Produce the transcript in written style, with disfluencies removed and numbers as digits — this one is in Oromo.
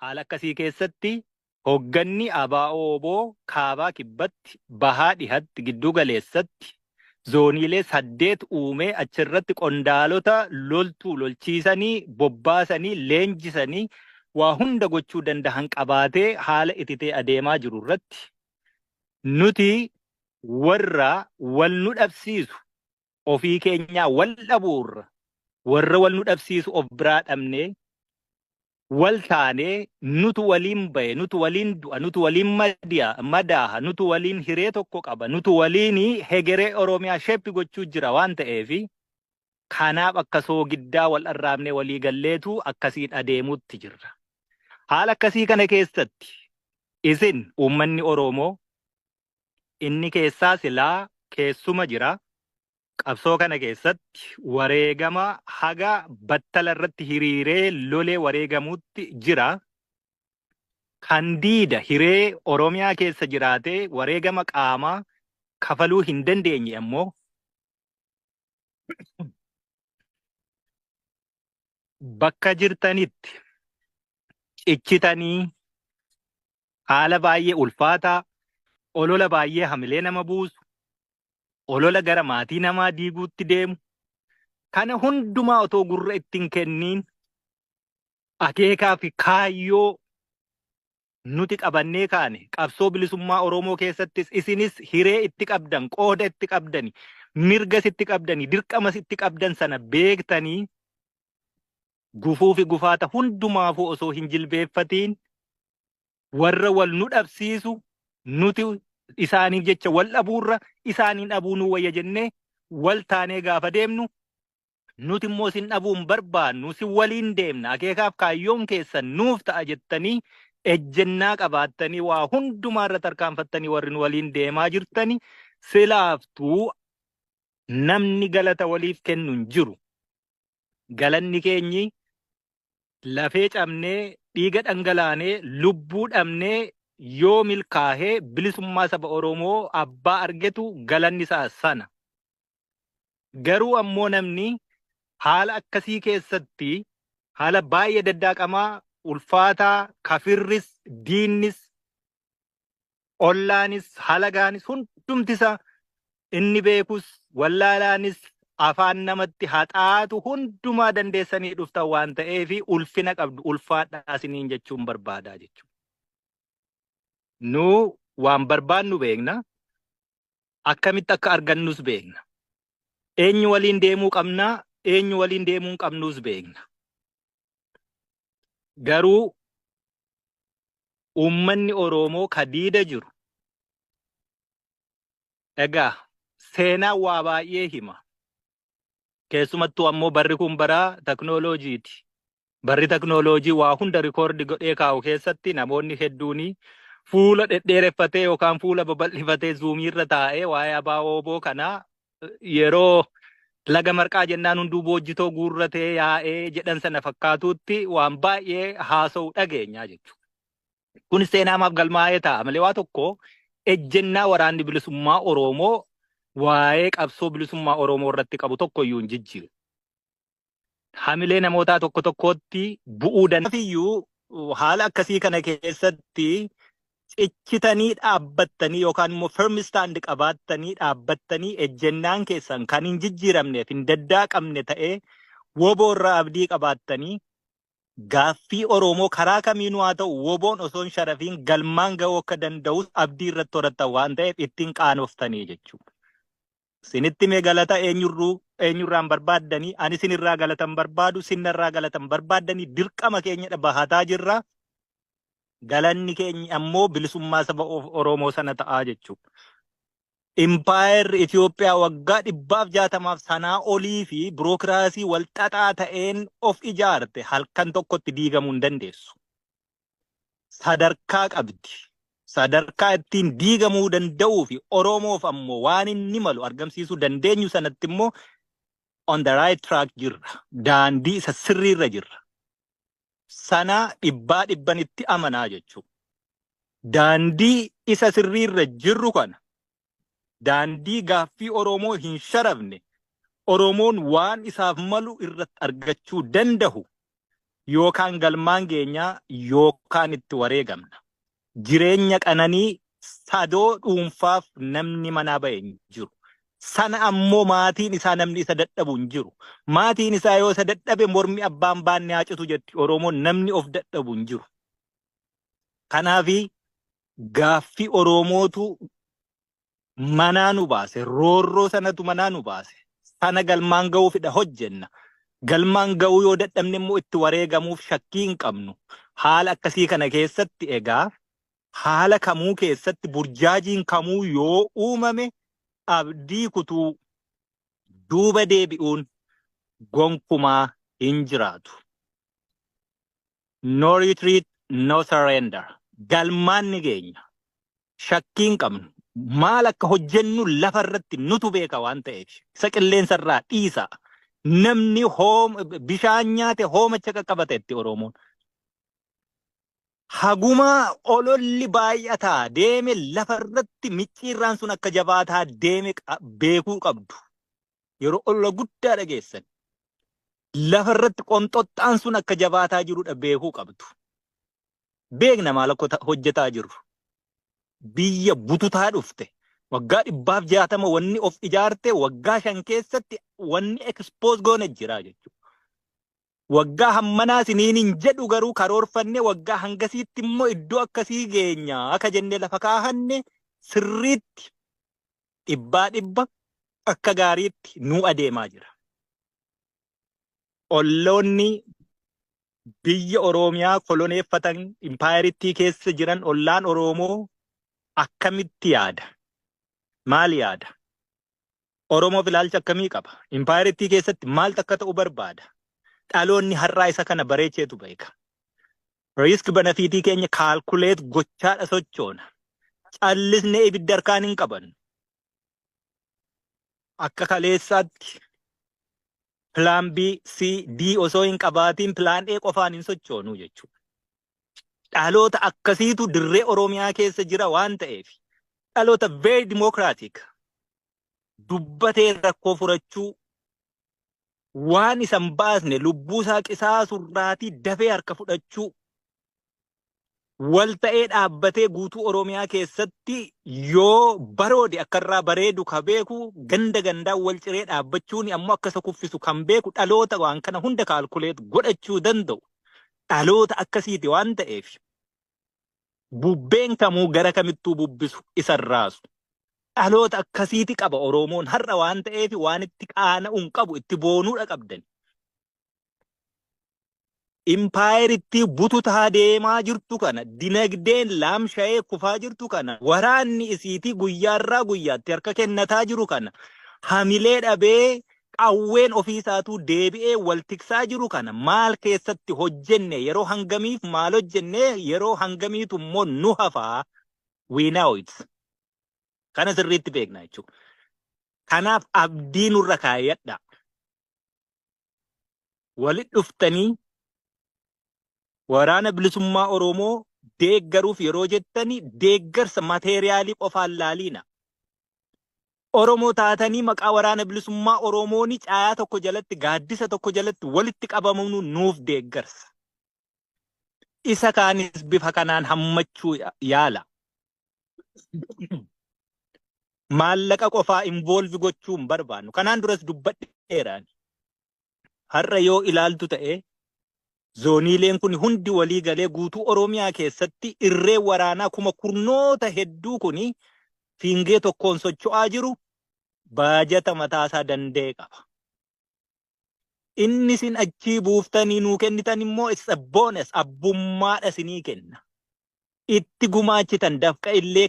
Haala akkasii keessatti hoogganni ABO kaabaa kibbatti bahaa dhihatti giddu galeessatti zooniilee 8 uumee achirratti qondaalota lolchiisanii bobbaasanii leenjisanii waa hunda gochuu danda'an qabaatee haala ititee adeemaa jiru irratti nuti warra wal nu dhabsiisu ofii keenyaa wal dhabuurra warra wal nu dhabsiisu of biraa dhabnee wal taanee nutu waliin baye nutu waliin du'a nutu waliin madaaha nutu waliin hiree tokko qaba nutu waliin hegeree Oromiyaa sheppi gochuu jira waan ta'eefi kanaaf akka soogiddaa wal arraabnee walii galleetu akkasiin adeemuutti jirra. Haala akkasii kana keessatti isin uummanni Oromoo inni keessaa silaa keessuma jira. Qabsoo kana keessatti wareegama haga battala irratti hiriiree lolee wareegamuutti jira. Kan diida hiree Oromiyaa keessa jiraatee wareegama qaamaa kafaluu hin dandeenye ammoo bakka jirtanitti cichitanii haala baay'ee ulfaataa olola baay'ee hamilee nama buusu olola gara maatii namaa diiguutti deemu kana hundumaa otoo gurra ittiin kenniin akeekaa fi kaayyoo nuti qabannee kaane qabsoo bilisummaa Oromoo keessattis isinis hiree itti qabdan qooda itti qabdani mirgas itti qabdani dirqamas itti qabdan sana beektanii gufuu fi gufaata hundumaafuu osoo hin jilbeeffatiin warra wal nu dhabsiisu nuti isaaniif jecha wal dhabuurra isaaniin dhabuu nu wayya jennee wal taanee gaafa deemnu nuti immoo sin dhabuun barbaannu si waliin deemna akeekaaf kaayyoon keessan nuuf ta'a jettanii ejjennaa qabaattanii waa hundumaarra tarkaanfattanii warri nu waliin deemaa jirtanii silaaftuu namni galata waliif kennu hin jiru. Galanni keenyi lafee cabnee dhiiga dhangalaanee lubbuu dhabnee yoo milkaahee bilisummaa saba Oromoo abbaa argetu galanni isaa sana. Garuu ammoo namni haala akkasii keessatti haala baay'ee daddaaqamaa ulfaataa kafirris diinnis ollaanis halagaanis hundumtisa inni beekus wallaalaanis afaan namatti haxaatu hundumaa dandeessanii dhuftan waan ta'eef ulfina qabdu ulfaadhaa isiniin jechuun barbaadaa jechuudha. Nu waan barbaannu beekna akkamitti akka argannus beekna eenyu waliin deemuu qabna eenyu waliin deemuu hin qabnus beekna. Garuu uummanni Oromoo kadiida jiru egaa seenaa waa baay'ee hima. Keessumattuu ammoo barri kun bara teknooloojiiti. Barri teknooloojii waa hunda rikoordi godhee kaa'u keessatti namoonni hedduun fuula dhedheereffatee yookaan fuula babal'ifatee zuumiirra taa'ee waa'ee ABO kanaa yeroo laga marqaa jennaan hunduu boojjitoo guurratee yaa'ee jedhan sana fakkaatuutti waan baay'ee haasa'u dhageenyaa jechuudha. Kun seenaamaaf galmaa'ee ta'a malee waa tokko ejjennaa waraanni bilisummaa Oromoo waa'ee qabsoo bilisummaa Oromoo irratti qabu tokko iyyuu hin jijjiiru. Hamilee namootaa tokko tokkotti bu'uu danda'u haala akkasii kana keessatti cichitanii dhaabbattanii yookaan immoo firm stand qabaattanii dhaabbattanii ejjennaan keessan kan hin jijjiiramneef hin daddaaqamne ta'ee woboo irraa abdii qabaattanii gaaffii Oromoo karaa kamiinuu haa ta'u woboon osoo hin sharafiin galmaan ga'uu akka danda'us abdii irratti horattan waan ta'eef ittiin qaanoftanii jechuudha. Sinitti mee galata eenyurraan barbaaddanii ani sinirraa galatan barbaadu sinirraa galatan barbaaddanii dirqama keenya bahataa jirra. Galanni keenya ammoo bilisummaa saba Oromoo sana ta'aa jechuudha. Impaayerri Itoophiyaa waggaa 160 sanaa olii fi birookiraasii walxaxaa ta'een of ijaarte halkan tokkotti diigamuu hin dandeessu. Sadarkaa qabdi. Sadarkaa ittiin diigamuu danda'uu fi Oromoof ammoo waan inni malu argamsiisuu dandeenyu sanatti immoo on the right track jirra. Daandii isa sirriirra jirra. Sana dhibbanitti amanaa jechuudha. Daandii isa sirriirra jirru kana daandii gaaffii Oromoo hin sharafne Oromoon waan isaaf malu irratti argachuu danda'u yookaan galmaan keenya yookaan itti wareegamna. Jireenya qananii sadoo dhuunfaaf namni manaa ba'e hin jiru. Sana ammoo maatiin isaa namni isa dadhabu hin jiru. Maatiin isaa yoo isa dadhabe mormi abbaan baanne haa citu jetti Oromoon namni of dadhabu hin jiru. Kanaafi gaaffii Oromootu manaa nu baase, roorroo sanatu manaa nu baase. Sana galmaan ga'uufidha hojjenna. Galmaan ga'uu yoo dadhabne immoo itti wareegamuuf shakkii hin qabnu. Haala akkasii kana keessatti egaa haala kamuu keessatti burjaajiin kamuu yoo uumame abdii kutuu duuba deebi'uun gonkumaa hin jiraatu. No retreat, no surrender. Galmaanni keenya shakkii hin qabnu. Maal akka hojjennu lafarratti nutu beeka waan ta'eef isa qilleensarraa dhiisa. Namni bishaan nyaate hoomacha qaqqabatetti Oromoon. Haguma ololli baay'ataa deeme lafarratti micciirraan sun akka jabaataa deeme beekuu qabdu. Yeroo olola guddaa dhageessan lafarratti qonxoxxaan sun akka jabaataa jirudha beekuu qabdu. Beekna maal akka hojjetaa jiru. Biyya bututaa dhufte. Waggaa 160 wanni of ijaarte waggaa 5 keessatti wanni expose goone jira jechuudha. Waggaa hammanaa siniin hin jedhu garuu karoorfanne waggaa hangasiitti immoo iddoo akkasii geenya akka jennee lafa kaahanne sirriitti 100% akka gaariitti nu adeemaa jira. Olloonni biyya Oromiyaa koloneeffatan impaayiritii keessa jiran ollaan Oromoo akkamitti yaada? Maal yaada? Oromoof ilaalcha akkamii qaba? Impaayiritii keessatti maal akka ta'u barbaada? Dhaloonni har'aa isa kana bareecheetu beeka. Risk benefitii keenya kaalkuleet gochaadha sochoona. Callisnee ibidda harkaan hin qaban. Akka kaleessaatti Plan B, C, D osoo hin qabaatiin Plan A qofaan hin sochoonu jechuudha. Dhaloota akkasiitu dirree Oromiyaa keessa jira waan ta'eef. Dhaloota very democratic. Dubbatee rakkoo furachuu waan isan baasne lubbuu isaa qisaasurraatii dafee harka fudhachuu wal ta'ee dhaabbatee guutuu Oromiyaa keessatti yoo baroode akka irraa bareedu ka beeku ganda gandaan wal ciree dhaabbachuun ammoo akka isa kuffisu kan beeku dhaloota waan kana hunda kaalkuleet godhachuu danda'u dhaloota akkasiiti waan ta'eef bubbeen kamuu gara kamittuu bubbisu isan raasu. Dhaloota akkasiiti qaba Oromoon har'a waan ta'eef waan itti qaana'uun qabu itti boonuudha qabdan. Impaayiritti bututaa deemaa jirtu kana dinagdeen laamsha'ee kufaa jirtu kana waraanni isiitii guyyaarraa guyyaatti harka kennataa jiru kana hamilee dhabee qawween ofiisaatuu deebi'ee wal tiksaa jiru kana maal keessatti hojjenne yeroo hangamiif maal hojjenne yeroo hangamiitu immoo nu hafaa we know it. Kana sirriitti beekna jechuudha. Kanaaf abdii nurra kaayyadha. Walit dhuftanii waraana bilisummaa Oromoo deeggaruuf yeroo jettanii deeggarsa mateeriyaalii qofaan laaliina. Oromoo taatanii maqaa waraana bilisummaa Oromooni caayaa tokko jalatti gaaddisa tokko jalatti walitti qabamuun nuuf deeggarsa. Isa kaanis bifa kanaan hammachuu yaala. Maallaqa qofaa involve gochuun barbaannu. Kanaan duras dubbadheeraan. Har'a yoo ilaaltu ta'e zooniileen kun hundi walii galee guutuu Oromiyaa keessatti irree waraanaa kuma kurnoota hedduu kuni fiingee tokkoon socho'aa jiru baajata mataasaa danda'e qaba. Inni sin achii buuftanii nuu kennitan immoo isa bonus abbummaadha sinii kenna. Itti gumaachitan dafqa illee